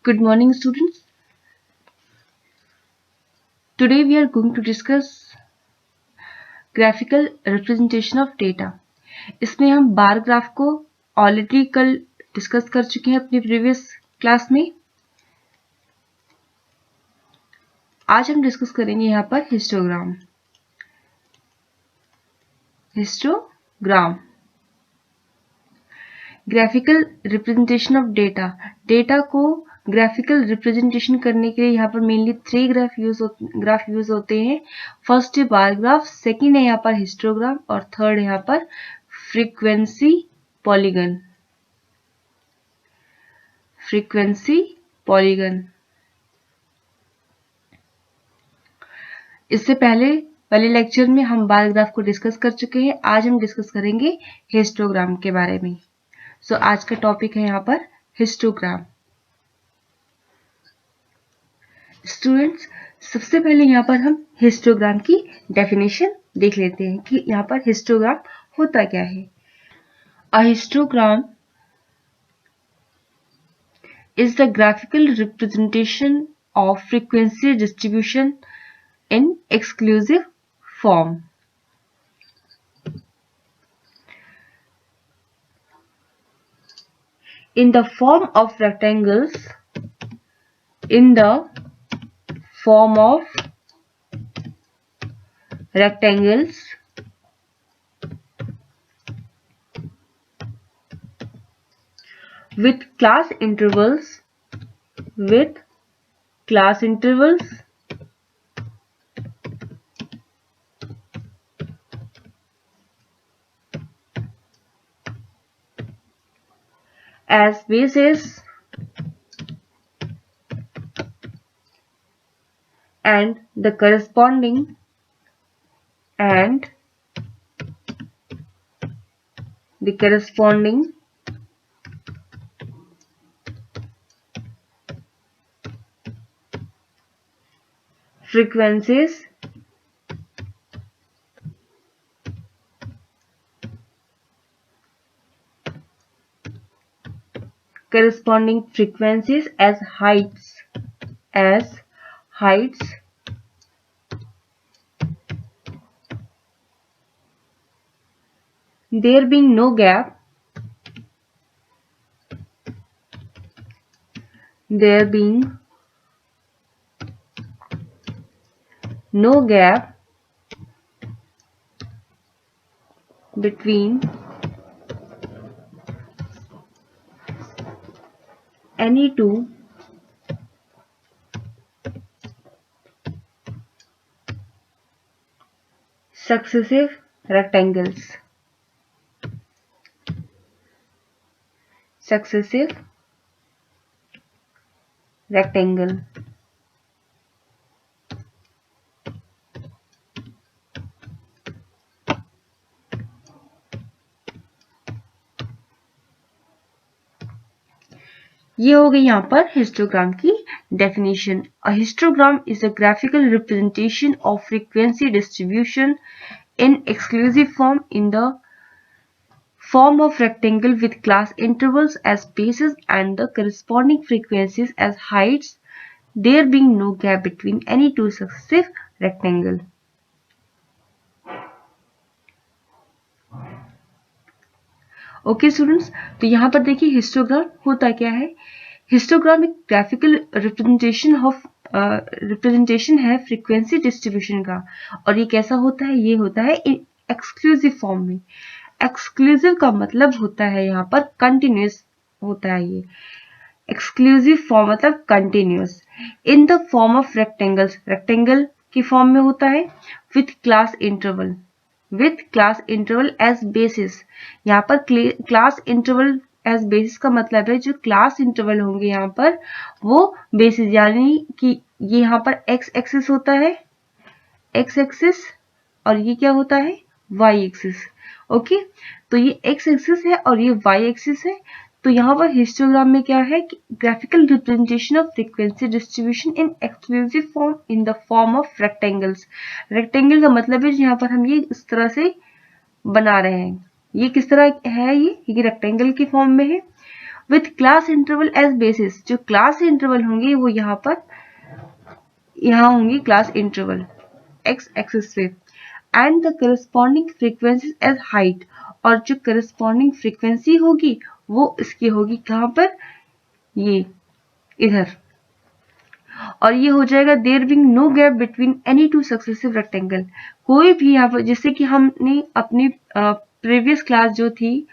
Good morning, students. Today we are going to discuss graphical representation of data. इसमें हम bar graph को already कल discuss कर चुके हैं अपनी प्रीवियस क्लास में. आज हम डिस्कस करेंगे यहाँ पर histogram. Graphical representation of data. Data को ग्राफिकल रिप्रेजेंटेशन करने के लिए यहाँ पर मेनली 3 ग्राफ यूज होते हैं. फर्स्ट है बार ग्राफ, सेकंड है यहाँ पर हिस्टोग्राम और थर्ड है यहाँ पर फ्रीक्वेंसी पॉलीगन. इससे पहले वाले लेक्चर में हम बार ग्राफ को डिस्कस कर चुके हैं. आज हम डिस्कस करेंगे हिस्टोग्राम के बारे में. सो आज का टॉपिक है यहाँ पर हिस्टोग्राम. स्टूडेंट्स, सबसे पहले यहाँ पर हम हिस्टोग्राम की डेफिनेशन देख लेते हैं कि यहाँ पर हिस्टोग्राम होता क्या है. अ histogram is the graphical representation of frequency distribution in exclusive form. In the form of rectangles, with class intervals as bases and the corresponding frequencies as heights there being no gap between any two successive rectangles. ये हो गई यहाँ पर histogram की definition. A histogram is a graphical representation of frequency distribution in exclusive form in the form of rectangle with class intervals as bases and the corresponding frequencies as heights, there being no gap between any two successive rectangle. Okay students, तो यहाँ पर देखिए histogram होता क्या है. Histogram एक graphical representation है frequency distribution का. और ये कैसा होता है? ये होता है एक्सक्लूसिव फॉर्म में. एक्सक्लूसिव का मतलब होता है यहाँ पर कंटिन्यूस होता है. ये एक्सक्लूसिव फॉर्म मतलब continuous. In the form of rectangle की फॉर्म में होता है. With class interval as basis. यहाँ पर क्लास इंटरवल एज बेसिस का मतलब है जो क्लास इंटरवल होंगे यहाँ पर वो बेसिस, यानी कि ये यहाँ पर एक्स एक्सिस होता है, एक्स एक्सिस, और ये क्या होता है? Y axis. ओके, तो ये एक्स एक्सिस है और ये वाई एक्सिस है. तो यहाँ पर हिस्टोग्राम में क्या है? Graphical representation of frequency distribution in exclusive form in the form of rectangles. Rectangle का मतलब है यहाँ पर हम ये इस तरह से बना रहे हैं. ये किस तरह है? ये रेक्टेंगल की फॉर्म में है. With class interval as basis. जो क्लास इंटरवल होंगे वो यहाँ होंगी क्लास इंटरवल एक्स एक्सिस पे, and the corresponding frequency as height, और जो करस्पॉन्डिंग फ्रीक्वेंसी होगी वो इसकी होगी कहाँ पर, ये इधर, और ये हो जाएगा there being no gap between any two successive rectangle. कोई भी यहाँ पर, जैसे कि हमने अपनी प्रीवियस क्लास जो थी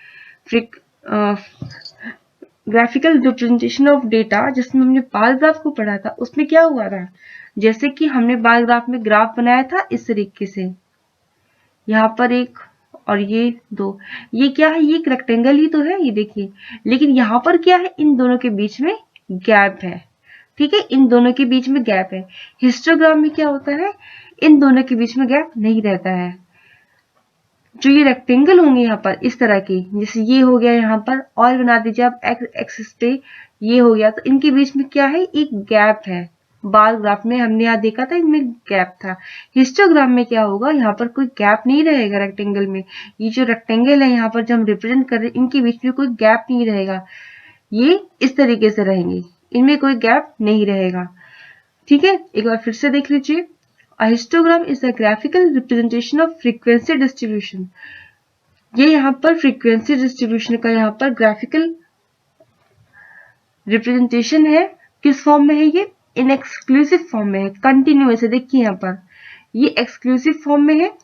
ग्राफिकल रिप्रेजेंटेशन ऑफ डेटा, जिसमें हमने बार ग्राफ को पढ़ा था, उसमें क्या हुआ था, जैसे कि हमने बार ग्राफ में ग्राफ बनाया था इस तरीके से, यहाँ पर एक और ये दो, ये क्या है, ये एक रेक्टेंगल ही तो है, ये देखिए, लेकिन यहाँ पर क्या है, इन दोनों के बीच में गैप है, ठीक है, इन दोनों के बीच में गैप है। हिस्टोग्राम में क्या होता है, इन दोनों के बीच में गैप नहीं रहता है। जो ये रेक्टेंगल होंगे यहाँ पर इस तरह के, जैसे ये हो गया यहाँ पर, और बना दीजिए आप एक्स एक्सिस पे, ये हो गया, तो इनके बीच में क्या है, एक गैप है। बार ग्राफ में हमने यहाँ देखा था इनमें गैप था। हिस्टोग्राम में क्या होगा, यहाँ पर कोई गैप नहीं रहेगा रेक्टेंगल में। ये जो रेक्टेंगल है यहाँ पर जो हम रिप्रेजेंट कर रहे हैं, इनके बीच में कोई गैप नहीं रहेगा, ये इस तरीके से रहेंगे, इनमें कोई गैप नहीं रहेगा, ठीक है। एक बार फिर से देख लीजिए, A histogram is a graphical representation of frequency distribution। ये यहाँ पर frequency distribution का यहाँ पर graphical representation है। किस फॉर्म में है ये, in exclusive फॉर्म में है, continuous है, देखिए यहाँ पर ये exclusive फॉर्म में है,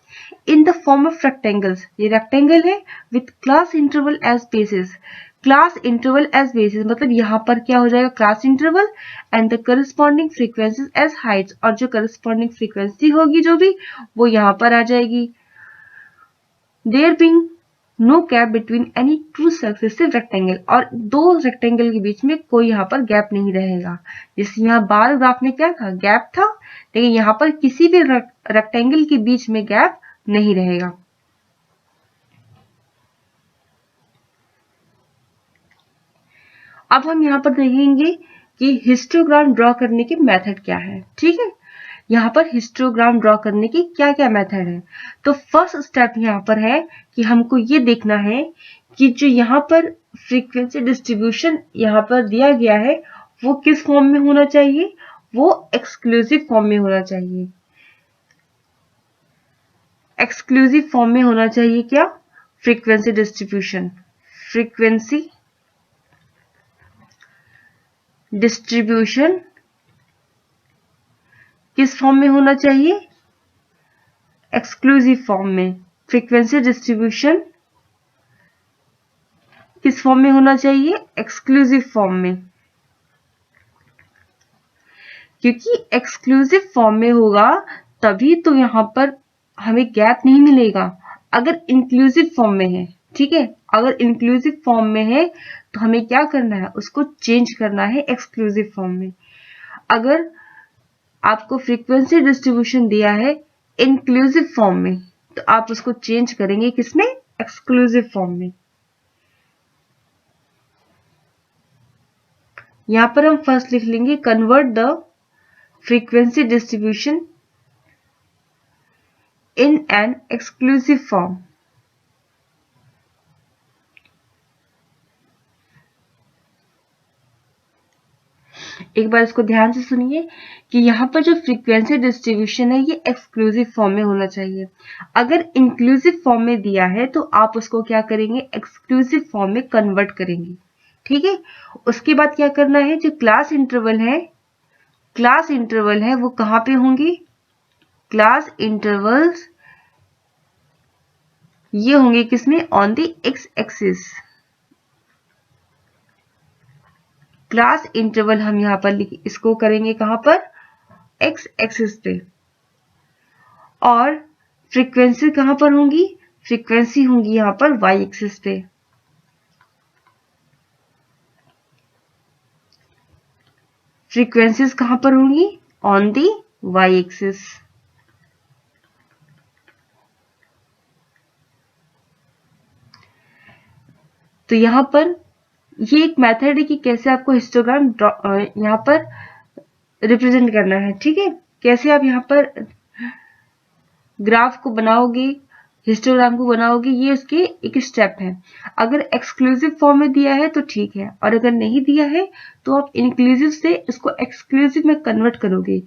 in the form of rectangles, ये rectangle है, with class interval as basis। Class interval as basis, मतलब यहाँ पर क्या हो जाएगा, class interval and the corresponding frequencies as heights, और जो करस्पॉन्डिंग फ्रीक्वेंसी होगी जो भी, वो यहाँ पर आ जाएगी। There being no gap between any two successive rectangle, और दो रेक्टेंगल के बीच में कोई यहाँ पर गैप नहीं रहेगा। जैसे यहाँ बार ग्राफ में क्या था, गैप था, लेकिन यहाँ पर किसी भी रेक्टेंगल के बीच में गैप नहीं रहेगा। अब हम यहाँ पर देखेंगे कि हिस्टोग्राम ड्रॉ करने के मेथड क्या है, ठीक है। यहाँ पर हिस्टोग्राम ड्रॉ करने की क्या क्या मेथड है। तो फर्स्ट स्टेप यहाँ पर है कि हमको ये देखना है कि जो यहाँ पर फ्रीक्वेंसी डिस्ट्रीब्यूशन यहाँ पर दिया गया है वो किस फॉर्म में होना चाहिए, वो एक्सक्लूसिव फॉर्म में होना चाहिए। एक्सक्लूसिव फॉर्म में होना चाहिए क्या, फ्रीक्वेंसी डिस्ट्रीब्यूशन, फ्रीक्वेंसी डिस्ट्रीब्यूशन किस फॉर्म में होना चाहिए, एक्सक्लूसिव फॉर्म में। फ्रीक्वेंसी डिस्ट्रीब्यूशन किस फॉर्म में होना चाहिए, एक्सक्लूसिव फॉर्म में, क्योंकि एक्सक्लूसिव फॉर्म में होगा तभी तो यहाँ पर हमें गैप नहीं मिलेगा। अगर इंक्लूसिव फॉर्म में है, ठीक है, अगर इंक्लूसिव फॉर्म में है तो हमें क्या करना है, उसको चेंज करना है एक्सक्लूसिव फॉर्म में। अगर आपको फ्रीक्वेंसी डिस्ट्रीब्यूशन दिया है इंक्लूसिव फॉर्म में, तो आप उसको चेंज करेंगे किसमें, एक्सक्लूसिव फॉर्म में। यहां पर हम फर्स्ट लिख लेंगे convert the frequency distribution in an exclusive form. एक बार इसको ध्यान से सुनिए कि यहाँ पर जो फ्रीक्वेंसी डिस्ट्रीब्यूशन है ये एक्सक्लूसिव फॉर्म में होना चाहिए। अगर इंक्लूसिव फॉर्म में दिया है तो आप उसको क्या करेंगे, एक्सक्लूसिव फॉर्म में कन्वर्ट करेंगे, ठीक है। उसके बाद क्या करना है, जो क्लास इंटरवल है वो कहाँ पे होंगी, क्लास इंटरवल्स ये होंगे किसमें, on the x axis. Class interval हम यहाँ पर इसको करेंगे कहां पर, एक्स एक्सिस पे। और फ्रीक्वेंसी कहां पर होंगी, फ्रीक्वेंसी होंगी यहाँ पर वाई एक्सिस पे। फ्रीक्वेंसीज कहां पर होंगी, ऑन दी वाई एक्सिस। तो यहां पर ये एक मेथड है कि कैसे आपको हिस्टोग्राम यहाँ पर रिप्रेजेंट करना है, ठीक है। कैसे आप यहाँ पर ग्राफ को बनाओगे, हिस्टोग्राम को बनाओगे, ये उसके एक स्टेप है। अगर एक्सक्लूसिव फॉर्म में दिया है तो ठीक है, और अगर नहीं दिया है तो आप इंक्लूसिव से इसको एक्सक्लूसिव में कन्वर्ट करोगे।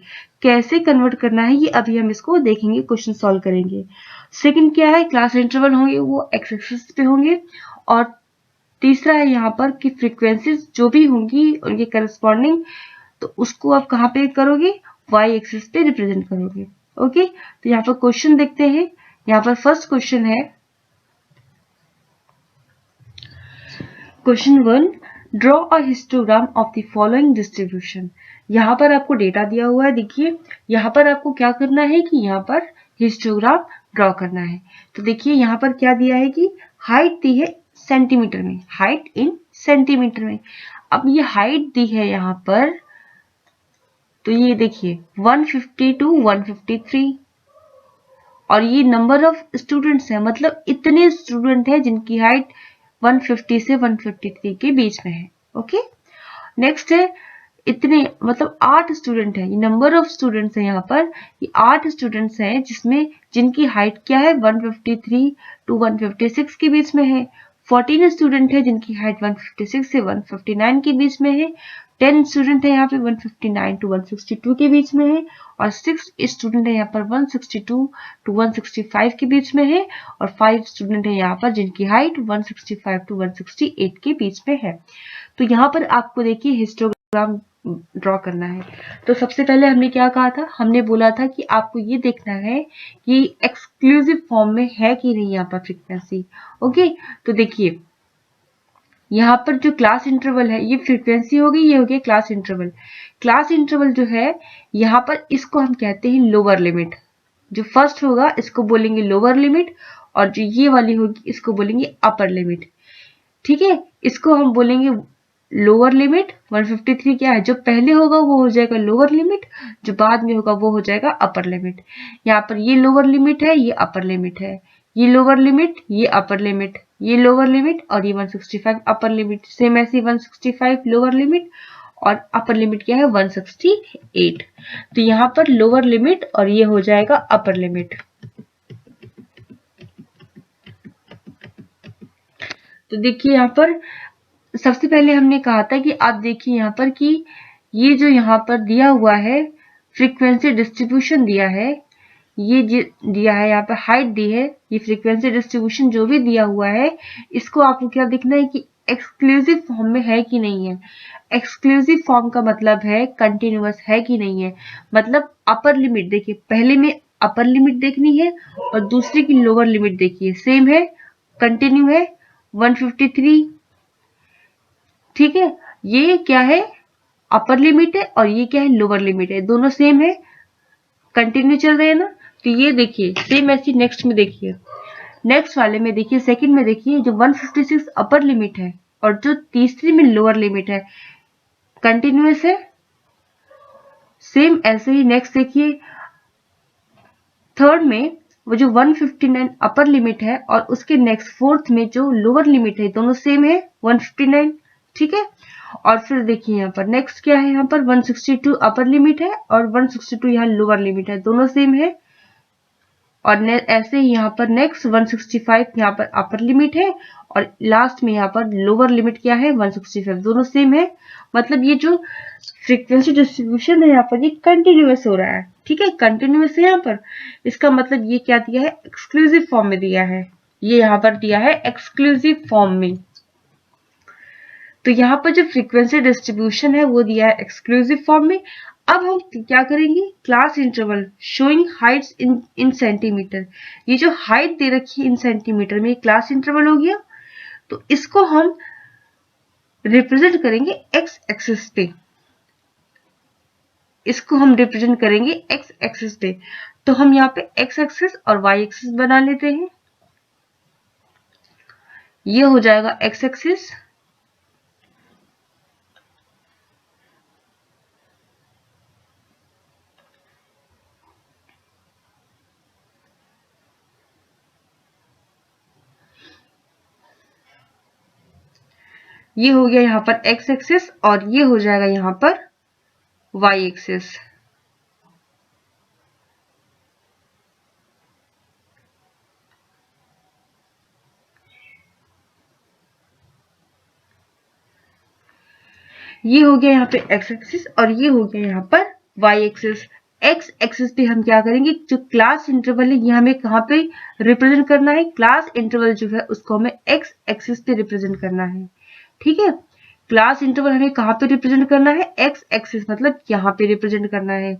कैसे कन्वर्ट करना है ये अभी हम इसको देखेंगे, क्वेश्चन सॉल्व करेंगे। सेकंड क्या है, क्लास इंटरवल होंगे वो एक्स एक्सिस पे होंगे, और तीसरा है यहाँ पर कि फ्रीक्वेंसीज जो भी होंगी उनके करस्पॉन्डिंग, तो उसको आप कहाँ पे करोगे, वाई एक्सिस पे रिप्रेजेंट करोगे। ओके, तो यहाँ पर क्वेश्चन देखते हैं। यहाँ पर फर्स्ट क्वेश्चन है, question 1, draw a histogram of the following distribution. यहाँ पर आपको डेटा दिया हुआ है, देखिए यहाँ पर आपको क्या करना है कि यहाँ पर हिस्टोग्राम ड्रॉ करना है। तो देखिए यहाँ पर क्या दिया है कि हाइट दी है सेंटीमीटर में, हाइट इन सेंटीमीटर में। अब ये हाइट दी है यहाँ पर, तो ये देखिए 150 टू 153, और ये नंबर ऑफ स्टूडेंट्स है, मतलब इतने स्टूडेंट है जिनकी हाइट 150 से 153 के बीच में है। ओके, नेक्स्ट है इतने, मतलब 8 स्टूडेंट है, ये नंबर ऑफ स्टूडेंट्स है यहाँ पर, ये 8 स्टूडेंट्स हैं जिसमें जिनकी हाइट क्या है 153 टू 156 के बीच में है। 14 स्टूडेंट है जिनकी हाइट 156 से 159 के बीच में है। 10 स्टूडेंट है यहाँ पे 159 टू 162 के बीच में है, और 6 स्टूडेंट है यहाँ पर 162 टू 165 के बीच में है, और 5 स्टूडेंट है यहाँ पर जिनकी हाइट 165 टू 168 के बीच में है। तो यहाँ पर आपको देखिए हिस्टोग्राम ड्रॉ करना है। तो सबसे पहले हमने क्या कहा था, हमने बोला था कि आपको ये देखना है कि एक्सक्लूसिव फॉर्म में है कि नहीं यहाँ पर फ्रीक्वेंसी। ओके, तो देखिए यहाँ पर जो क्लास इंटरवल है ये फ्रीक्वेंसी होगी, ये हो गया क्लास इंटरवल। क्लास इंटरवल जो है यहाँ पर इसको हम कहते हैं लोअर लिमिट। जो फर्स्ट होगा इसको बोलेंगे लोअर लिमिट, और जो ये वाली होगी इसको बोलेंगे अपर लिमिट। ठीक है, इसको हम बोलेंगे लोअर लिमिट। 153 क्या है, जो पहले होगा वो हो जाएगा लोअर लिमिट, जो बाद में होगा वो हो जाएगा अपर लिमिट। यहाँ पर ये लोअर लिमिट है, ये अपर लिमिट है, ये लोअर लिमिट, ये अपर लिमिट, ये लोअर लिमिट, और ये 165 अपर लिमिट। सेम ऐसे 165 लोअर लिमिट, और अपर लिमिट क्या है 168। तो यहाँ पर लोअर लिमिट और ये हो जाएगा अपर लिमिट। तो देखिए यहाँ पर सबसे पहले हमने कहा था कि आप देखिए यहाँ पर कि ये जो यहाँ पर दिया हुआ है फ्रीक्वेंसी डिस्ट्रीब्यूशन दिया है, ये दिया है यहाँ पर हाइट दी है, ये फ्रीक्वेंसी डिस्ट्रीब्यूशन जो भी दिया हुआ है इसको आपको क्या देखना है कि एक्सक्लूसिव फॉर्म में है कि नहीं है। एक्सक्लूसिव फॉर्म का मतलब है कंटिन्यूअस है कि नहीं है, मतलब अपर लिमिट देखिए, पहले में अपर लिमिट देखनी है और दूसरे की लोअर लिमिट देखिए सेम है, कंटिन्यू है 153। ठीक है, ये क्या है अपर लिमिट है और ये क्या है लोअर लिमिट है, दोनों सेम है, कंटिन्यू चल रहे हैं ना। तो ये देखिए सेम ऐसी नेक्स्ट में देखिए, नेक्स्ट वाले में देखिए सेकंड में देखिए जो 156 अपर लिमिट है और जो तीसरी में लोअर लिमिट है कंटिन्यूअस है। सेम ऐसे ही नेक्स्ट देखिए थर्ड में वो जो 159 अपर लिमिट है और उसके नेक्स्ट फोर्थ में जो लोअर लिमिट है दोनों सेम है 159। ठीक है, और फिर देखिए यहाँ पर नेक्स्ट क्या है, यहाँ पर 162 अपर लिमिट है और 162 यहाँ लोअर लिमिट है, दोनों सेम है। और ऐसे ही यहाँ पर नेक्स्ट 165 यहाँ पर अपर लिमिट है और लास्ट में यहाँ पर लोअर लिमिट क्या है 165, दोनों सेम है। मतलब ये जो फ्रीक्वेंसी डिस्ट्रीब्यूशन है यहाँ पर ये कंटिन्यूअस हो रहा है। ठीक है, कंटिन्यूअस है यहाँ पर, इसका मतलब ये क्या दिया है एक्सक्लूसिव फॉर्म में दिया है, ये यहाँ पर दिया है एक्सक्लूसिव फॉर्म में। तो यहाँ पर जो फ्रीक्वेंसी डिस्ट्रीब्यूशन है वो दिया है एक्सक्लूसिव फॉर्म में। अब हम क्या करेंगे, class interval showing heights in centimetre, ये जो हाइट दे रखी है इन सेंटीमीटर में क्लास इंटरवल हो गया। तो इसको हम रिप्रेजेंट करेंगे एक्स एक्सिस पे, इसको हम रिप्रेजेंट करेंगे एक्स एक्सिस पे। तो हम यहाँ पे एक्स एक्सिस और वाई एक्सिस बना लेते हैं, ये हो जाएगा एक्स एक्सिस, ये हो गया यहाँ पर एक्स एक्सिस, और ये हो जाएगा यहाँ पर वाई एक्सिस। ये हो गया यहाँ पे x एक्सिस और ये हो गया यहाँ पर y एक्सिस। x एक्सिस पे हम क्या करेंगे, जो क्लास इंटरवल है ये हमें कहाँ पे रिप्रेजेंट करना है, क्लास इंटरवल जो है उसको हमें x एक्सिस पे रिप्रेजेंट करना है। ठीक है, क्लास इंटरवल हमें कहाँ पे रिप्रेजेंट करना है, x एक्सिस मतलब यहाँ पे रिप्रेजेंट करना है।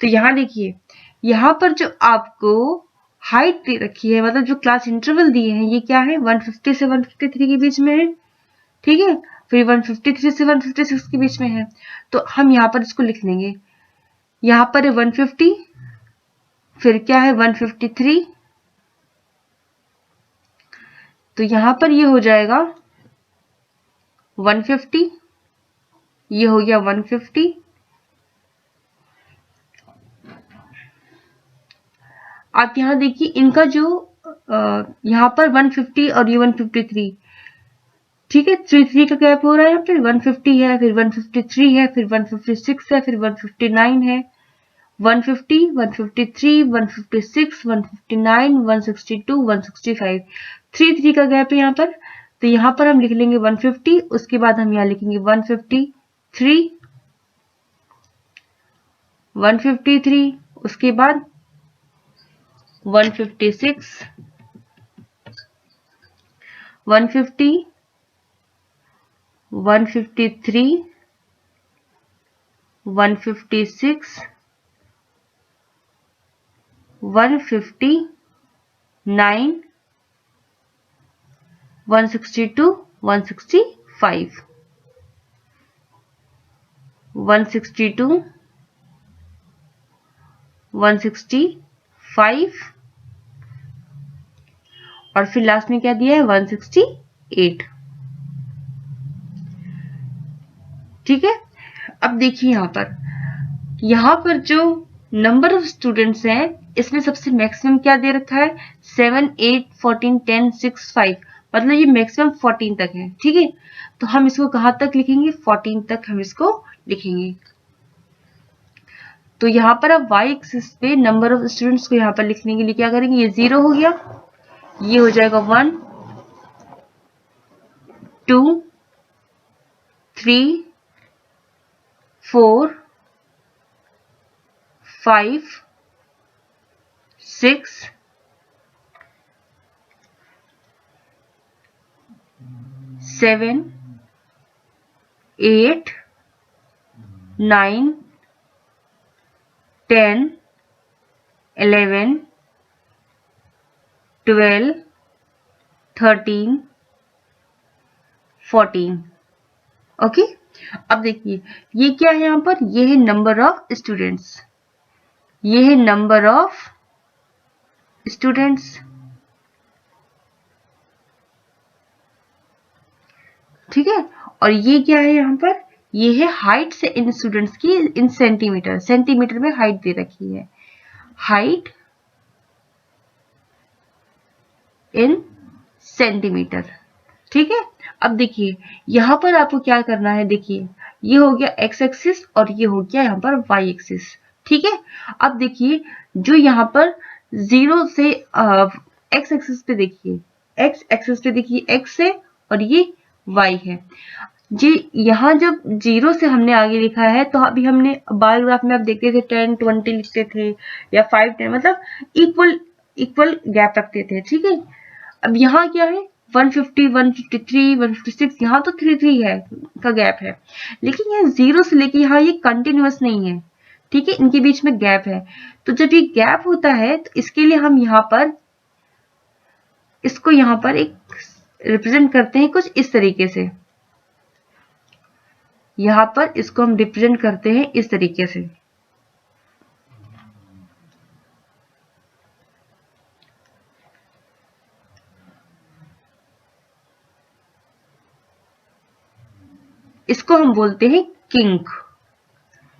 तो यहाँ देखिए, यहाँ पर जो आपको हाइट दे रखी है, मतलब जो क्लास इंटरवल दिए हैं ये क्या है, 150 से 153 के बीच में है। ठीक है, फिर 153 से 156 के बीच में है। तो हम यहाँ पर इसको लिख लेंगे, यहाँ पर है 150, फिर क्या है 153, तो यहाँ पर ये हो जाएगा 150, ये हो गया 150। आप यहाँ देखिए इनका जो यहाँ पर 150 और ये 153, ठीक है, 3 का गैप हो रहा है, फिर 150 है, फिर 153 है, फिर 156 है, फिर 159 है, 150, 153, 156, 159, 162, 165, 3 का गैप है यहाँ पर। तो यहाँ पर हम लिख लेंगे 150, उसके बाद हम यहाँ लिखेंगे 153, 153, उसके बाद 156, 150, 153, 156, 159, 162, 165, 162, 165 और फिर लास्ट में क्या दिया है 168। ठीक है, अब देखिए यहाँ पर जो नंबर ऑफ स्टूडेंट्स हैं इसमें सबसे मैक्सिमम क्या दे रखा है, 7, 8, 14, 10, 6, 5, मतलब ये मैक्सिमम 14 तक है। ठीक है, तो हम इसको कहां तक लिखेंगे, 14 तक हम इसको लिखेंगे। तो यहाँ पर अब y एक्सिस पे नंबर ऑफ स्टूडेंट्स को यहाँ पर लिखने के लिए क्या करेंगे, ये 0 हो गया, ये हो जाएगा 1, 2, 3, 4, 5, 6, 7, 8, 9, 10, 11, 12, 13, 14। ओके, अब देखिए ये क्या है, यहाँ पर ये है नंबर ऑफ स्टूडेंट्स, ये है नंबर ऑफ स्टूडेंट्स। ठीक है, और ये क्या है यहाँ पर, ये है हाइट से इन स्टूडेंट्स की इन सेंटीमीटर, सेंटीमीटर में हाइट दे रखी है, हाइट इन सेंटीमीटर। ठीक है, अब देखिए यहाँ पर आपको क्या करना है, देखिए ये हो गया x एक्सिस और ये हो गया यहाँ पर y एक्सिस। ठीक है, अब देखिए जो यहाँ पर 0 से x एक्सिस पे देखिए, x एक्सिस पे देखिए x है और ये y है जी। यहाँ जब 0 से हमने आगे लिखा है तो अभी हमने बार ग्राफ में आप देखते थे 10, 20 लिखते थे या 5, 10, मतलब इक्वल गैप रखते थे। ठीक है, अब यहाँ क्या है 150, 153, 156, यहाँ तो 3 है का गैप है, लेकिन यहाँ 0 से लेके यहाँ ये कंटिन्यूअस नहीं है। ठीक है, इनके बीच में गैप है, तो जब ये गैप होता है तो इसके लिए हम यहाँ पर इसको यहाँ पर एक रिप्रेजेंट करते हैं कुछ इस तरीके से, यहाँ पर इसको हम रिप्रेजेंट करते हैं इस तरीके से। इसको हम बोलते हैं किंक।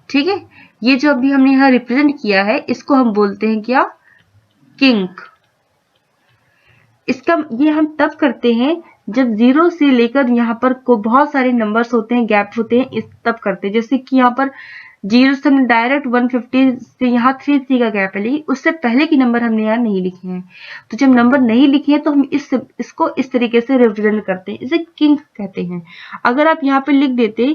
ठीक है, ये जो अभी हमने यहाँ रिप्रेजेंट किया है इसको हम बोलते हैं क्या, किंक। इसका ये हम तब करते हैं जब 0 से लेकर यहाँ पर को बहुत सारे नंबर्स होते हैं, गैप होते हैं, इस तब करते हैं। जैसे कि यहाँ पर जीरो से हमने डायरेक्ट 150 से यहाँ 3 का गैप है, लेकिन उससे पहले की नंबर हमने यहाँ नहीं लिखे हैं। तो जब नंबर नहीं लिखे हैं तो हम इसको इस तरीके से रिप्रेजेंट करते हैं, इसे किंग कहते हैं। अगर आप यहाँ पे लिख देते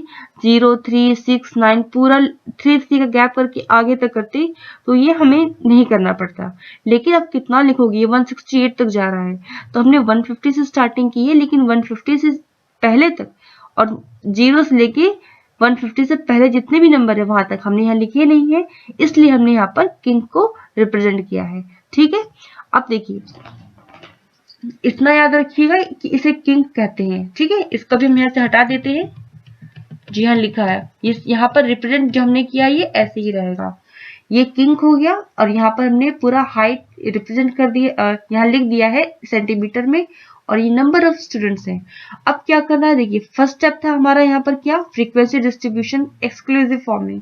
0 3 6 9 पूरा 3 का गैप करके आगे तक करते तो ये हमें नहीं करना पड़ता। लेकिन अब कितना लिखोगे, ये 168 तक जा रहा है, तो हमने 150 से स्टार्टिंग की है, लेकिन 150 से पहले तक और 0 से लेके 150 से पहले जितने भी नंबर है वहां तक हमने यहाँ लिखे नहीं है, इसलिए हमने यहाँ पर किंग को रिप्रेजेंट किया है। ठीक है, अब देखिए इतना याद रखिएगा कि इसे किंग कहते हैं। ठीक है, इसको भी हम यहाँ से हटा देते हैं। जी हाँ, लिखा है, ये यहाँ पर रिप्रेजेंट जो हमने किया ये ऐसे ही रहेगा, ये किंग हो गया। और यहाँ पर हमने पूरा हाइट रिप्रेजेंट कर दिया, यहाँ लिख दिया है सेंटीमीटर में, और ये नंबर ऑफ स्टूडेंट्स हैं। अब क्या करना है, देखिए फर्स्ट स्टेप था हमारा यहाँ पर क्या, फ्रीक्वेंसी डिस्ट्रीब्यूशन एक्सक्लूसिव फॉर्म में।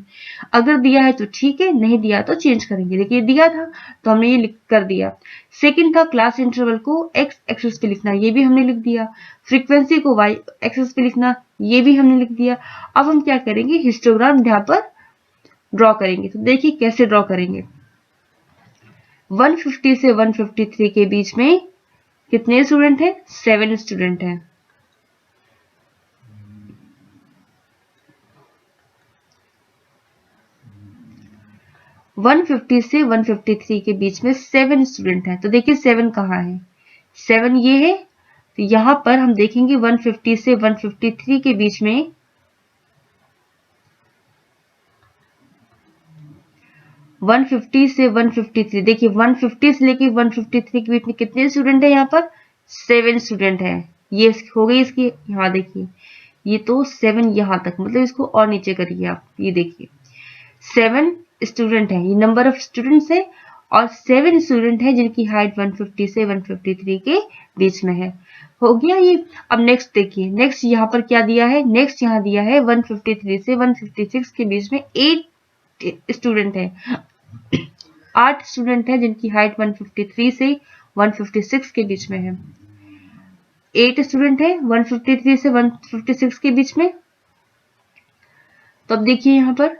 अगर दिया है तो ठीक है, नहीं दिया तो चेंज करेंगे। देखिए दिया था तो हमने ये लिख कर दिया। सेकंड था क्लास इंटरवल को एक्स एक्सिस पे लिखना, ये भी हमने लिख दिया। फ्रीक्वेंसी को वाई एक्सिस पे लिखना, ये भी हमने लिख दिया। अब हम क्या करेंगे, हिस्टोग्राम यहाँ पर ड्रॉ करेंगे। तो देखिए कैसे ड्रॉ करेंगे। 150 से 153 के बीच में कितने स्टूडेंट हैं, 7 स्टूडेंट हैं। वन 150 से 153 के बीच में 7 स्टूडेंट हैं। तो देखिए 7 कहाँ है, 7 ये है। तो यहां पर हम देखेंगे 150 से 153 के बीच में 150 से 153, देखिए 150 से लेके 153 के बीच में कितने स्टूडेंट है, यहाँ पर 7 स्टूडेंट है। ये हो गई इसकी, यहाँ देखिए ये तो 7 यहाँ तक, मतलब इसको और नीचे करिए आप, ये देखिए 7 स्टूडेंट है, ये नंबर ऑफ स्टूडेंट्स है, और 7 स्टूडेंट है जिनकी हाइट 150 से 153 के बीच में है। हो गया ये। अब नेक्स्ट देखिए, नेक्स्ट यहाँ पर क्या दिया है, नेक्स्ट यहाँ दिया है 153 से 156 के बीच में 8 स्टूडेंट है, 8 स्टूडेंट है जिनकी हाइट 153 से 156 के बीच में है। 8 स्टूडेंट है 153 से 156 के बीच में। तो अब देखिए यहाँ पर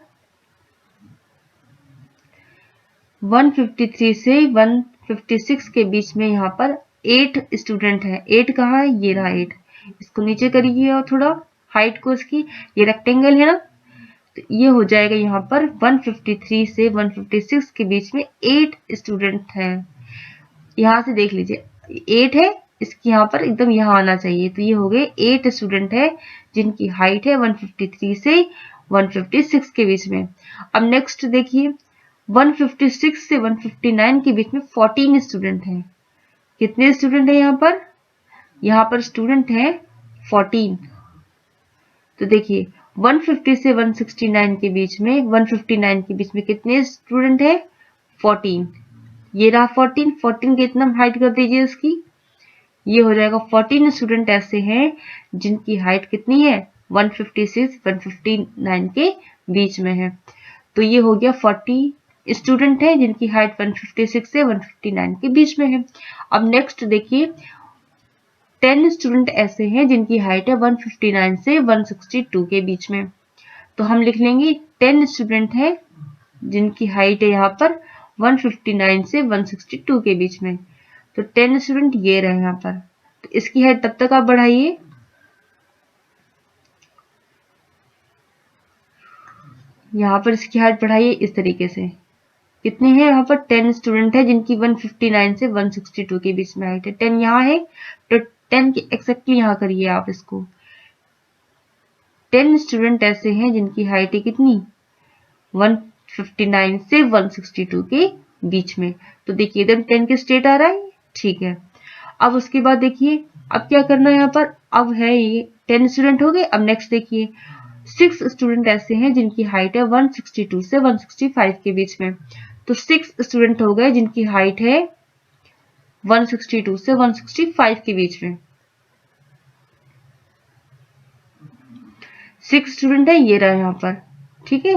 153 से 156 के बीच में यहाँ पर 8 स्टूडेंट है। 8 कहाँ है, ये रहा 8, इसको नीचे करिए और थोड़ा हाइट को इसकी, ये रेक्टेंगल है ना, तो ये हो जाएगा यहाँ पर 153 से 156 के बीच में 8 स्टूडेंट हैं। यहाँ से देख लीजिए 8 है, इसकी यहाँ पर एकदम यहाँ आना चाहिए, तो ये हो गए 8 स्टूडेंट है जिनकी हाइट है 153 से 156 के बीच में। अब नेक्स्ट देखिए 156 से 159 के बीच में 14 स्टूडेंट हैं। कितने स्टूडेंट है यहाँ पर, यहाँ पर स्टूडेंट है 14। तो देखिए 150 से 169 के बीच में, 159 के बीच में कितने स्टूडेंट है, 14। ये रहा 14, 14 के इतना हाइट कर दीजिए इसकी, ये हो जाएगा 14 स्टूडेंट ऐसे हैं जिनकी हाइट कितनी है, 150 से 159 के बीच में है। तो ये हो गया 40 स्टूडेंट है जिनकी हाइट 156 से 159 के बीच में है। अब नेक्स्ट देखिए 10 स्टूडेंट ऐसे हैं जिनकी हाइट है 159 से 162 के बीच में। तो हम लिख लेंगे 10 स्टूडेंट हैं जिनकी हाइट है यहाँ पर 159 से 162 के बीच में। तो 10 स्टूडेंट ये रहे यहाँ पर, तो इसकी हाइट तब तक आप बढ़ाइए, यहाँ पर इसकी हाइट बढ़ाइए इस तरीके से। कितने हैं यहाँ पर, 10 स्टूडेंट है जिनकी 159 से 162 के बीच में हाइट है। 10 यहाँ है तो 10 की एक्सैक्टली यहाँ करिए आप इसको। 10 स्टूडेंट ऐसे हैं जिनकी हाइट है कितनी, 159 से 162 के बीच में। तो देखिए एकदम 10 के स्टेट आ रहा है, ठीक है। अब उसके बाद देखिए अब क्या करना है यहाँ पर, अब है ये 10 स्टूडेंट हो गए। अब नेक्स्ट देखिए 6 स्टूडेंट ऐसे हैं जिनकी हाइट है 162 से 165 के बीच में। तो 6 स्टूडेंट हो गए जिनकी हाइट है 162 से 165 के बीच में। 6 स्टूडेंट है, ये रहा यहाँ पर, ठीक है।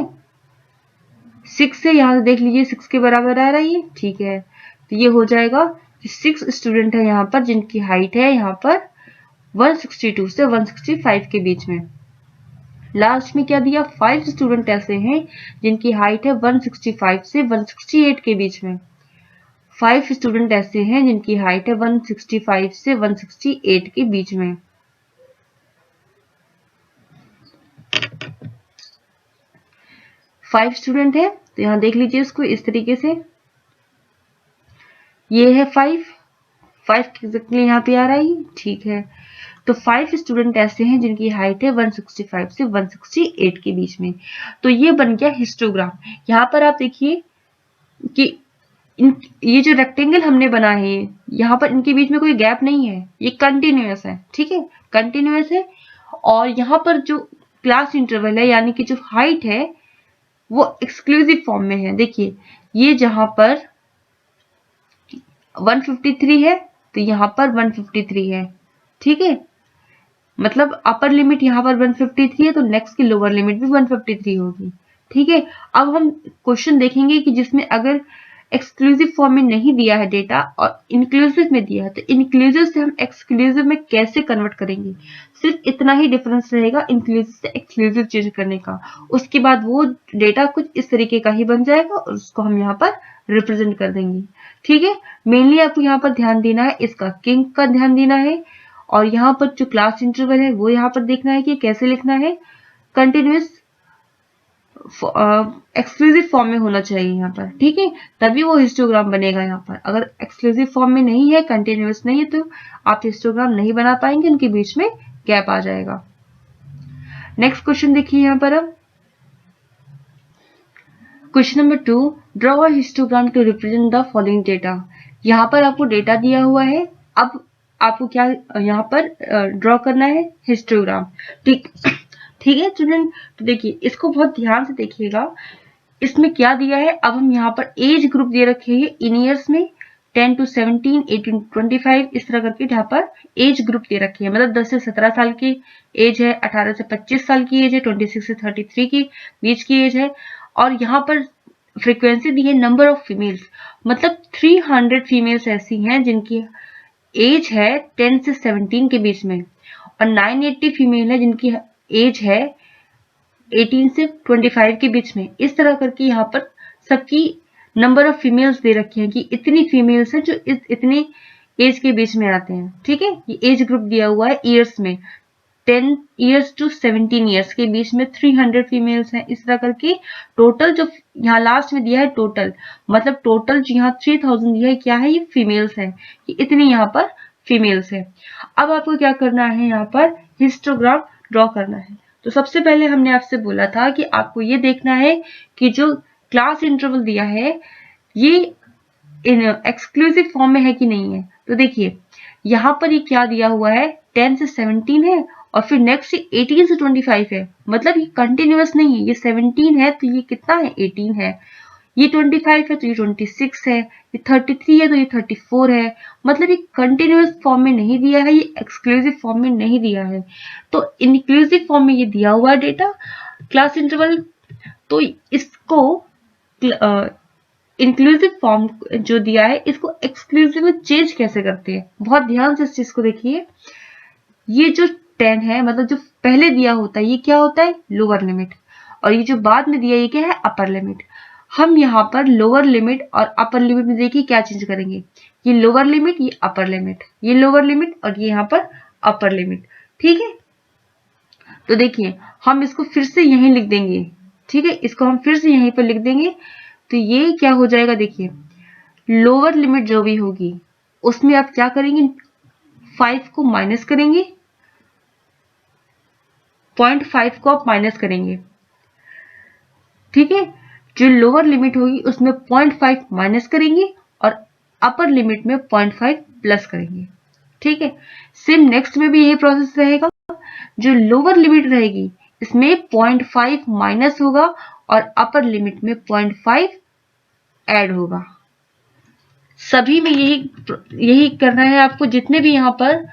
6 से यहाँ से देख लीजिए 6 के बराबर आ रहा है ये, ठीक है। तो ये हो जाएगा कि 6 स्टूडेंट है यहाँ पर जिनकी हाइट है यहाँ पर 162 से 165 के बीच में। लास्ट में क्या दिया, 5 स्टूडेंट ऐसे हैं जिनकी हाइट है 165 से 168 के बीच में। 5 स्टूडेंट ऐसे हैं जिनकी हाइट है 165 से 168 के बीच में। फाइव स्टूडेंट है तो यहां देख लीजिए इसको इस तरीके से, ये है 5 एग्जैक्टली यहाँ पे आ रहा है, ठीक है। तो 5 स्टूडेंट ऐसे हैं जिनकी हाइट है 165 से 168 के बीच में। तो ये बन गया हिस्टोग्राम। यहाँ पर आप देखिए कि ये जो रेक्टेंगल हमने बना है, यहाँ पर इनके बीच में कोई गैप नहीं है, ये कंटिन्यूअस है, ठीक है, कंटिन्यूअस है। और यहाँ पर जो क्लास इंटरवल है यानी कि जो हाइट है वो एक्सक्लूसिव फॉर्म में है। देखिए ये जहां पर 153 है तो यहाँ पर 153 है, ठीक है, मतलब अपर लिमिट यहाँ पर 153 है तो नेक्स्ट की लोअर लिमिट भी 153 होगी, ठीक है। अब हम क्वेश्चन देखेंगे कि जिसमें अगर एक्सक्लूसिव फॉर्म में नहीं दिया है डेटा और इंक्लूसिव में दिया है तो इंक्लूसिव से हम एक्सक्लूसिव में कैसे कन्वर्ट करेंगे। सिर्फ इतना ही डिफरेंस रहेगा इंक्लूसिव से एक्सक्लूसिव चेंज करने का। उसके बाद वो डेटा कुछ इस तरीके का ही बन जाएगा और उसको हम यहाँ पर रिप्रेजेंट कर देंगे, ठीक है। मेनली आपको यहाँ पर ध्यान देना है, इसका किंग का ध्यान देना है और यहाँ पर जो क्लास इंटरवल है वो यहाँ पर देखना है कि कैसे लिखना है। कंटिन्यूअस एक्सक्लूसिव फॉर्म में होना चाहिए यहाँ पर, ठीक है, तभी वो हिस्टोग्राम बनेगा। यहाँ पर अगर एक्सक्लूसिव फॉर्म में नहीं है, कंटिन्यूअस नहीं है तो आप हिस्टोग्राम नहीं बना पाएंगे, उनके बीच में गैप आ जाएगा। नेक्स्ट क्वेश्चन देखिए यहाँ पर अब question number 2, draw a histogram to represent the following data. यहाँ पर आपको डेटा दिया हुआ है, अब आपको क्या यहाँ पर ड्रॉ करना है, हिस्टोग्राम, ठीक है स्टूडेंट। तो देखिए इसको बहुत ध्यान से देखिएगा, इसमें क्या दिया है। अब हम यहाँ पर एज ग्रुप दे रखे हैं इन ईयर्स में 10 to 17, 18 to 25 इस तरह करके यहाँ पर एज ग्रुप दे रखे हैं, मतलब 10 से 17 साल की एज है, 18 से 25 साल की एज है, 26 से 33 की बीच की एज है। और यहाँ पर फ्रीक्वेंसी दी है नंबर ऑफ फीमेल्स, मतलब 300 फीमेल्स ऐसी हैं जिनकी एज है 10 से 17 के बीच में और 980 फीमेल है जिनकी एज है 18 से 25 के बीच में। इस तरह करके यहाँ पर सबकी नंबर ऑफ फीमेल्स दे रखे हैं कि इतनी फीमेल्स हैं जो इतने एज के बीच में आते हैं, ठीक है। ये एज ग्रुप दिया हुआ है ईयर्स में, 10 इयर्स टू 17 इयर्स के बीच में 300 फीमेल्स हैं। इस तरह करके टोटल जो यहाँ लास्ट में दिया है टोटल, मतलब टोटल जो यहाँ 3000 दिया है क्या है, ये फीमेल्स है, कि इतनी यहाँ पर फीमेल्स है। अब आपको क्या करना है, यहाँ पर हिस्टोग्राम ड्रॉ करना है। तो सबसे पहले हमने आपसे बोला था कि आपको ये देखना है कि जो क्लास इंटरवल दिया है ये एक्सक्लूसिव फॉर्म में है कि नहीं है। तो देखिए यहाँ पर ये क्या दिया हुआ है, 10 से 17 है और फिर नेक्स्ट 18 से 25 है, मतलब ये कंटिन्यूअस नहीं है। ये 17 है तो ये कितना है, 18 है, ये 25 है तो ये 26 है, ये 33 है तो ये 34 है, मतलब ये कंटिन्यूअस फॉर्म में नहीं दिया है, ये एक्सक्लूसिव फॉर्म में नहीं दिया है। तो इंक्लूसिव फॉर्म में ये दिया हुआ है डेटा क्लास इंटरवल, तो इसको इंक्लूसिव फॉर्म जो दिया है इसको एक्सक्लूसिव में चेंज कैसे करते हैं, बहुत ध्यान से इस चीज को देखिए। ये जो 10 है, मतलब जो पहले दिया होता है ये क्या होता है, लोअर लिमिट, और ये जो बाद में दिया ये क्या है, अपर लिमिट। हम यहाँ पर लोअर लिमिट और अपर लिमिट में देखिए क्या चेंज करेंगे, ये लोअर लिमिट, ये अपर लिमिट, ये लोअर लिमिट और ये यहाँ पर अपर लिमिट, ठीक है। तो देखिए हम इसको फिर से यहीं लिख देंगे, ठीक है, इसको हम फिर से यहीं पर लिख देंगे। तो ये क्या हो जाएगा, देखिए लोअर लिमिट जो भी होगी उसमें आप क्या करेंगे, 5 को माइनस करेंगे, 0.5 को आप माइनस करेंगे, ठीक है। जो लोअर लिमिट होगी उसमें 0.5 माइनस करेंगे और अपर लिमिट में 0.5 प्लस करेंगे, ठीक है। सेम नेक्स्ट में भी यही प्रोसेस रहेगा, जो लोअर लिमिट रहेगी इसमें 0.5 माइनस होगा और अपर लिमिट में 0.5 ऐड होगा। सभी में यही करना है आपको, जितने भी यहाँ पर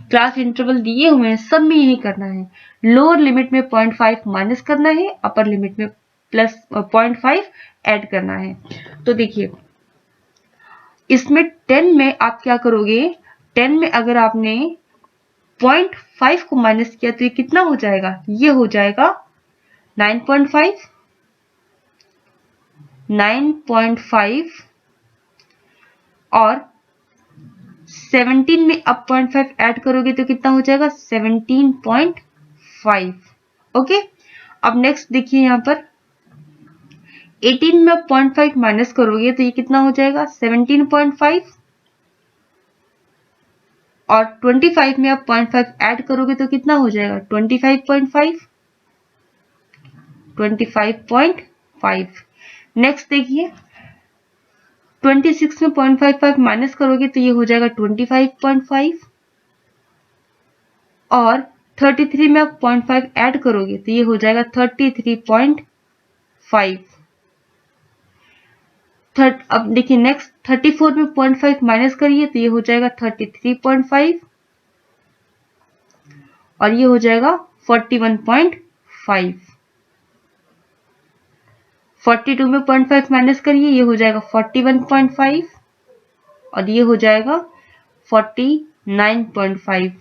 क्लास इंटरवल दिए हुए हैं सब में यही करना है। लोअर लिमिट में 0.5 माइनस करना है, अपर लिमिट में प्लस 0.5 ऐड करना है। तो देखिए इसमें 10 में आप क्या करोगे, 10 में अगर आपने 0.5 को माइनस किया तो ये कितना हो जाएगा, ये हो जाएगा 9.5, 9.5 और 17 में अब 0.5 ऐड करोगे तो कितना हो जाएगा 17.5। ओके, अब नेक्स्ट देखिए यहाँ पर 18 में अब 0.5 माइनस करोगे तो ये कितना हो जाएगा 17.5 और 25 में अब 0.5 ऐड करोगे तो कितना हो जाएगा 25.5, 25.5। नेक्स्ट देखिए 26 में 0.55 माइनस करोगे तो ये हो जाएगा 25.5 और 33 में आप 0.5 ऐड करोगे तो ये हो जाएगा 33.5। अब देखिए नेक्स्ट 34 में 0.5 माइनस करिए तो ये हो जाएगा 33.5 और ये हो जाएगा 41.5। 42 में 0.5 माइनस करिए, ये हो जाएगा 41.5 और ये हो जाएगा 49.5।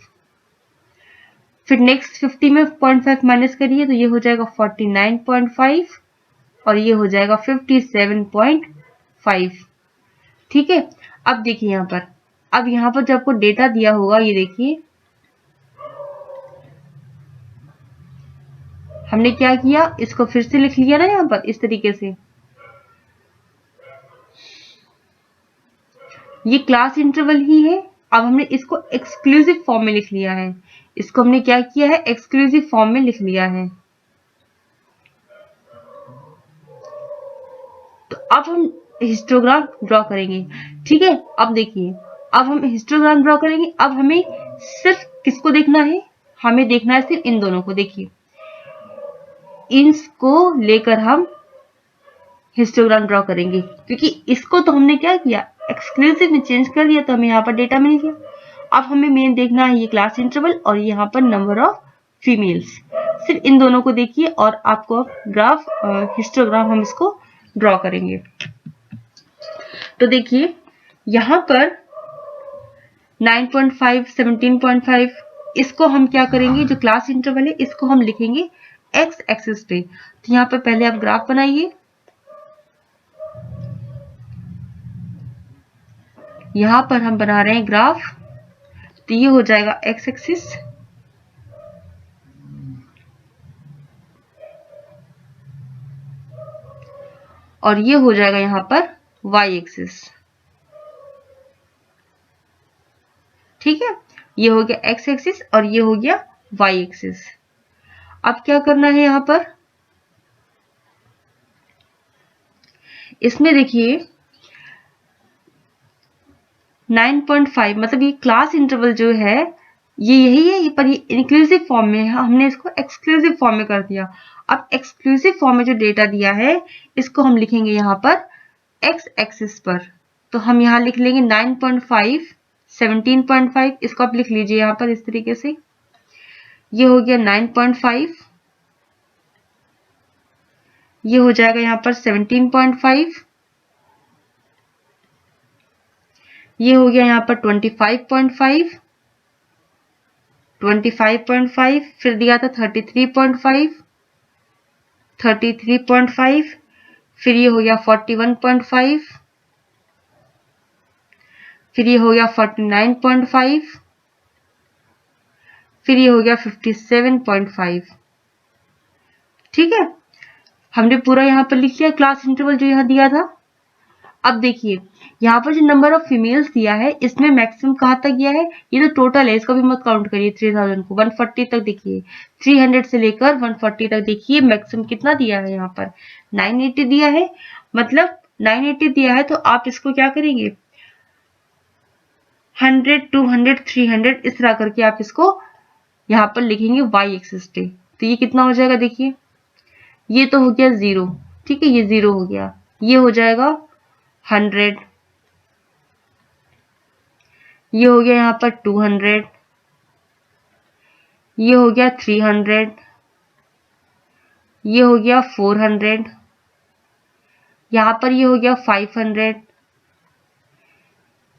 फिर नेक्स्ट 50 में 0.5 माइनस करिए तो ये हो जाएगा 49.5 और ये हो जाएगा 57.5। ठीक है, अब देखिए यहाँ पर, अब यहाँ पर जो आपको डेटा दिया होगा ये देखिए हमने क्या किया, इसको फिर से लिख लिया ना यहाँ पर इस तरीके से। ये क्लास इंटरवल ही है, अब हमने इसको एक्सक्लूसिव फॉर्म में लिख लिया है। इसको हमने क्या किया है, एक्सक्लूसिव फॉर्म में लिख लिया है। तो अब हम हिस्टोग्राम ड्रॉ करेंगे। ठीक है, अब देखिए अब हम हिस्टोग्राम ड्रॉ करेंगे। अब हमें सिर्फ किसको देखना है, हमें देखना है सिर्फ इन दोनों को। देखिए इनको लेकर हम हिस्टोग्राम ड्रॉ करेंगे, क्योंकि इसको तो हमने क्या किया, एक्सक्लूसिव में चेंज कर दिया तो हमें यहाँ पर डेटा मिल गया। अब हमें मेन देखना है ये क्लास इंटरवल और यहाँ पर नंबर ऑफ फीमेल्स। सिर्फ इन दोनों को देखिए और आपको ग्राफ हिस्टोग्राम हम इसको ड्रॉ करेंगे। तो देखिए यहाँ पर 9.5, 17.5 इसको हम क्या करेंगे, जो क्लास इंटरवल है इसको हम लिखेंगे एक्स एक्सिस पे। तो यहाँ पर पहले आप ग्राफ बनाइए। यहां पर हम बना रहे हैं ग्राफ, तो ये हो जाएगा एक्स एक्सिस और ये हो जाएगा यहां पर वाई एक्सिस। ठीक है, ये हो गया एक्स एक्सिस और ये हो गया वाई एक्सिस। अब क्या करना है यहां पर, इसमें देखिए 9.5 मतलब ये क्लास इंटरवल जो है ये यही है, पर ये इंक्लूसिव फॉर्म में है, हमने इसको एक्सक्लूसिव फॉर्म में कर दिया। अब एक्सक्लूसिव फॉर्म में जो डेटा दिया है इसको हम लिखेंगे यहाँ पर एक्स एक्सिस पर। तो हम यहाँ लिख लेंगे 9.5, 17.5 इसको आप लिख लीजिए यहाँ पर इस तरीके से। ये हो गया 9.5, ये हो जाएगा यहाँ पर 17.5, ये हो गया यहाँ पर 25.5, 25.5 फिर दिया था 33.5, 33.5 फिर ये हो गया 41.5, फिर ये हो गया 49.5, फिर ये हो गया 57.5। ठीक है, हमने पूरा यहाँ पर लिख लिया क्लास इंटरवल जो यहाँ दिया था। अब देखिए यहाँ पर जो नंबर ऑफ फीमेल्स दिया है इसमें मैक्सिमम कहाँ तक गया है, ये तो टोटल है, इसका भी मत काउंट करिए 3000 को, 140 तक देखिए, 300 से लेकर 140 तक देखिए मैक्सिमम कितना दिया है, यहाँ पर 980 दिया है। मतलब 980 दिया है तो आप इसको क्या करेंगे 100, 200, 300 इस तरह करके आप इसको यहाँ पर लिखेंगे वाई एक्सिस पे। तो ये कितना हो जाएगा, देखिए ये तो हो गया 0। ठीक है, ये 0 हो गया, ये हो जाएगा 100, ये हो गया यहाँ पर 200, ये हो गया 300, ये हो गया 400, यहाँ पर ये हो गया 500,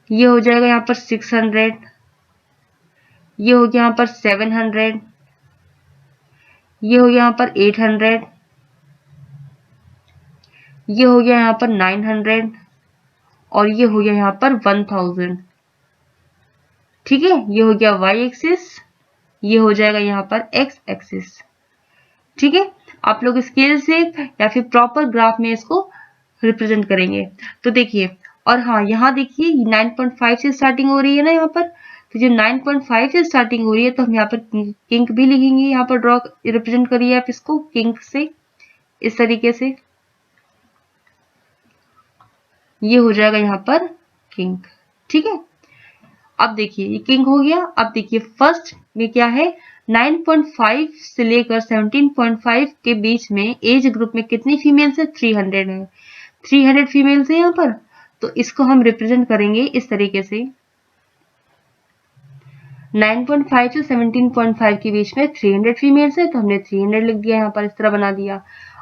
ये हो जाएगा यहाँ पर 600, ये हो गया यहाँ पर 700, ये हो गया यहाँ पर 800, ये हो गया यहाँ पर 900 और ये हो गया यहाँ पर 1000। ठीक है, ये हो गया y एक्सिस, ये हो जाएगा यहाँ पर x एक्सिस। ठीक है, आप लोग स्केल से या फिर प्रॉपर ग्राफ में इसको रिप्रेजेंट करेंगे। तो देखिए, और हाँ यहाँ देखिए 9.5 से स्टार्टिंग हो रही है ना यहाँ पर, तो जो 9.5 से स्टार्टिंग हो रही है तो हम यहाँ पर किंक भी लिखेंगे, यहाँ पर ड्रॉ रिप्रेजेंट करिए आप इसको किंक से, इस तरीके से ये हो जाएगा यहाँ पर किंक। ठीक है, अब देखिए ये किंग हो गया। अब देखिए फर्स्ट में क्या है, 9.5 से लेकर 17.5 के बीच में एज ग्रुप में कितनी फीमेल्स है, 300 है, 300 फीमेल्स है यहाँ पर। तो इसको हम रिप्रेजेंट करेंगे इस तरीके से, 9.5 से 17.5 के बीच में 300 फीमेल्स है तो हमने 300 लिख दिया यहाँ पर, इस तरह बना दिया।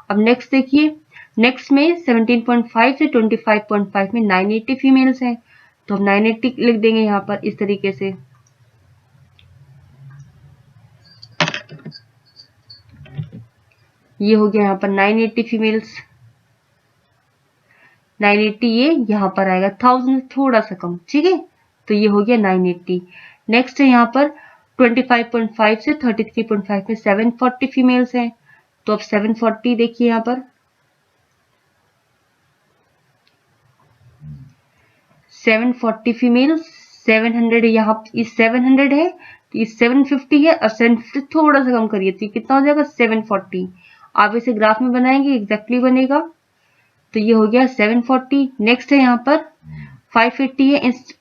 अब नेक्स्ट देखिए, नेक्स्ट में 17.5 से 25.5 में 980 फीमेल्स हैं तो हम 980 लिख देंगे यहाँ पर इस तरीके से। ये हो गया यहाँ पर 980 फीमेल्स, 980 ये यहाँ पर आएगा, 1000 थोड़ा सा कम। ठीक है, तो ये हो गया 980। नेक्स्ट है यहाँ पर 25.5 से 33.5 में 740 फीमेल्स हैं तो अब 740 देखिए यहाँ पर, 740 फीमेल्स, 700 यहाँ, ये 700 है तो ये 750 है और 750 थोड़ा सा कम करिए तो कितना हो जाएगा 740। आप इसे ग्राफ में बनाएंगे एग्जैक्टली बनेगा। तो ये हो गया 740। नेक्स्ट है यहाँ पर 580 है इस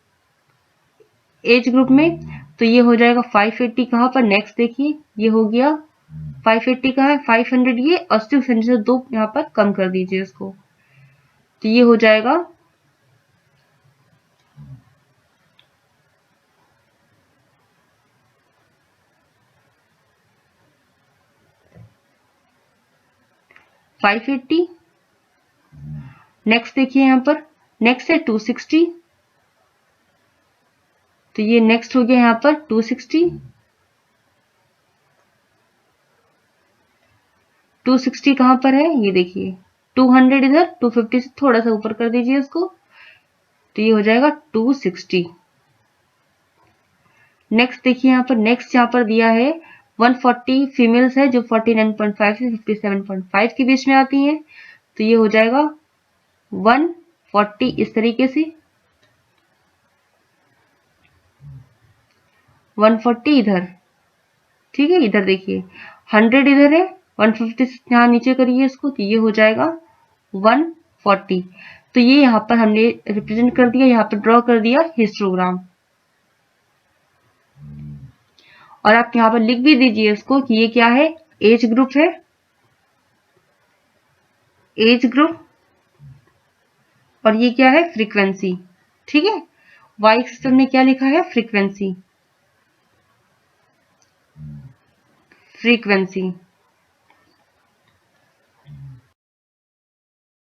एज ग्रुप में तो ये हो जाएगा 580 कहाँ पर, नेक्स्ट देखिए ये हो गया 580 का है, 500 ये और 600 से 2 यहाँ पर कम कर दीजिए इसको, तो ये हो जाएगा 580। नेक्स्ट देखिए यहाँ पर, नेक्स्ट है 260 तो ये नेक्स्ट हो गया यहाँ पर 260, 260 कहाँ पर है ये देखिए, 200 इधर, 250 से थोड़ा सा ऊपर कर दीजिए इसको तो ये हो जाएगा 260। नेक्स्ट देखिए यहाँ पर, नेक्स्ट यहाँ पर दिया है 140 फीमेल्स है जो 49.5 से 57.5 के बीच में आती हैं तो ये हो जाएगा 140 इस तरीके से, 140 इधर। ठीक है, इधर देखिए 100 इधर है, 150 यहाँ नीचे करिए इसको तो ये हो जाएगा 140। तो ये यहाँ पर हमने रिप्रेजेंट कर दिया, यहाँ पर ड्रॉ कर दिया हिस्टोग्राम। और आप यहाँ पर लिख भी दीजिए इसको कि ये क्या है, एज ग्रुप है, एज ग्रुप, और ये क्या है फ्रीक्वेंसी। ठीक है, वाई एक्सिस ने क्या लिखा है, फ्रीक्वेंसी, फ्रीक्वेंसी।